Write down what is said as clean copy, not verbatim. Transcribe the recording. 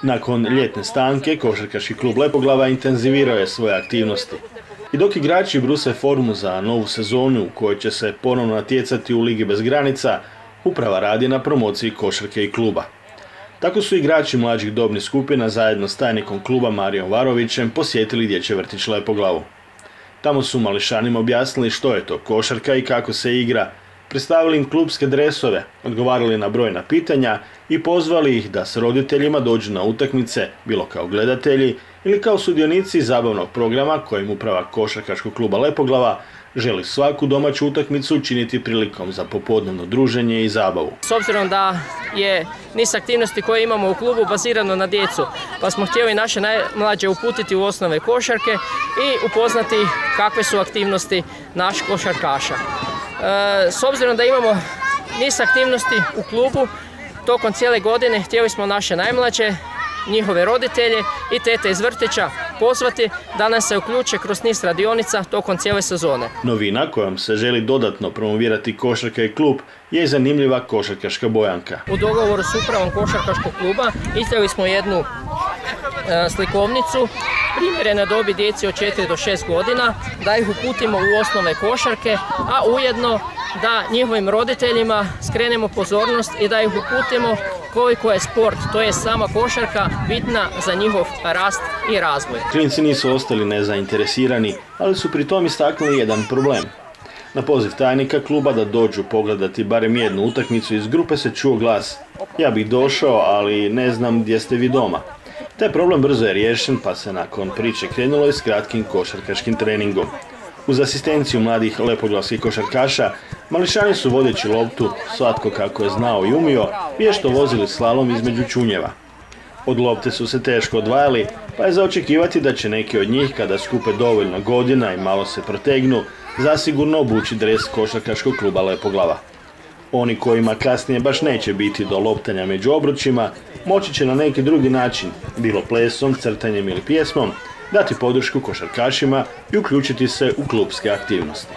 Nakon ljetne stanke, košarkaški klub Lepoglava intenzivirao je svoje aktivnosti. I dok igrači bruse formu za novu sezonu u kojoj će se ponovno natjecati u Ligi bez granica, uprava radi na promociji košarke i kluba. Tako su igrači mlađih dobnih skupina zajedno s tajnikom kluba Marijom Varovićem posjetili dječji vrtić Lepoglavu. Tamo su mališanima objasnili što je to košarka i kako se igra, predstavili im klubske dresove, odgovarali na brojna pitanja i pozvali ih da s roditeljima dođu na utakmice, bilo kao gledatelji ili kao sudionici zabavnog programa kojim uprava košarkaškog kluba Lepoglava želi svaku domaću utakmicu učiniti prilikom za popodnevno druženje i zabavu. S obzirom da je niz aktivnosti koje imamo u klubu bazirano na djecu, pa smo htjeli naše najmlađe uputiti u osnove košarke i upoznati kakve su aktivnosti naših košarkaša. S obzirom da imamo niz aktivnosti u klubu, tokom cijele godine htjeli smo naše najmlađe, njihove roditelje i tete iz vrtića pozvati da nam se uključe kroz niz radionica tokom cijele sezone. Novina kojom se želi dodatno promovirati košarka i klub je zanimljiva košarkaška bojanka. U dogovoru s upravom košarkaškog kluba izdali smo jednu slikovnicu primjerene dobi djeci od 4 do 6 godina, da ih uputimo u osnove košarke, a ujedno da njihovim roditeljima skrenemo pozornost i da ih uputimo koliko je sport, to je sama košarka, bitna za njihov rast i razvoj. Klinci nisu ostali nezainteresirani, ali su pri tom istaknuli jedan problem. Na poziv tajnika kluba da dođu pogledati barem jednu utakmicu iz grupe se čuo glas: "Ja bih došao, ali ne znam gdje ste vi doma." Taj problem brzo je riješen, pa se nakon priče krenulo i s kratkim košarkaškim treningom. Uz asistenciju mladih lepoglavskih košarkaša, mališani su vodeći loptu, svatko kako je znao i umio, vješto vozili slalom između čunjeva. Od lopte su se teško odvajali, pa je za očekivati da će neki od njih, kada skupe dovoljno godina i malo se protegnu, zasigurno obući dres košarkaškog kluba Lepoglava. Oni kojima kasnije baš neće biti do loptanja među obručima, moći će na neki drugi način, bilo plesom, crtanjem ili pjesmom, dati podršku košarkašima i uključiti se u klubske aktivnosti.